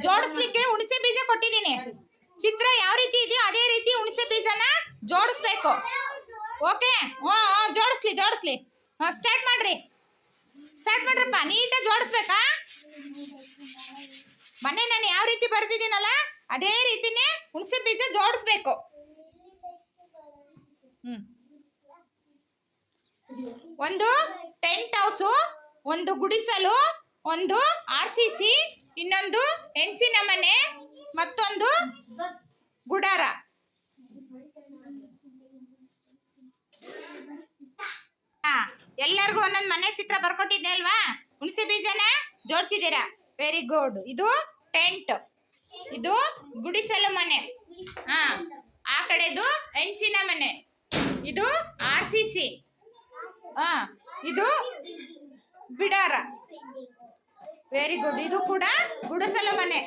ಜೋಡಿಸ್ಲಿಕ್ಕೆ ಹುಣಸೆ ಬೀಜ ಕೊಟ್ಟಿದ್ದೀನಿ. ಚಿತ್ರ ಯಾವ ರೀತಿ ಇದೆಯೋ ಅದೇ ರೀತಿ ಹುಣಸೆ ಬೀಜನ ಜೋಡಿಸ್ಬೇಕು. ಓಕೆ? ಜೋಡಿಸ್ಲಿ. ಸ್ಟಾರ್ಟ್ ಮಾಡ್ರಪ್ಪ. ನೀಟಾಗಿ ಜೋಡಿಸ್ಬೇಕಾ? ಮನೆ ನಾನು ಯಾವ ರೀತಿ ಬರ್ದಿದ್ದೀನಲ್ಲ ಅದೇ ರೀತಿನೇ ಹುಣಸೆ ಬೀಜ ಜೋಡಿಸ್ಬೇಕು. ಒಂದು ಟೆಂಟ್ ಹೌಸು, ಒಂದು ಗುಡಿಸಲು, ಒಂದು RCC, ಇನ್ನೊಂದು ಹೆಂಚಿನ ಮನೆ, ಮತ್ತೊಂದು ಗುಡಾರ. ಎಲ್ಲರಿಗೂ ಒಂದೊಂದು ಮನೆ ಚಿತ್ರ ಬರ್ಕೊಟ್ಟಿದ್ದೆ ಅಲ್ವಾ? ಹುಣಸೆ ಬೀಜನ ಜೋಡಿಸಿದ್ದೀರಾ. Very good. ಇದು ಟೆಂಟ್, ಇದು ಗುಡಿಸಲು ಮನೆ, ಆ ಕಡೆದು ಹೆಂಚಿನ ಮನೆ, ಇದು RCC, ಇದು ಬಿಡಾರ. Very good. ಇದು ಕೂಡ ಗುಡಿಸಲು ಮನೆ.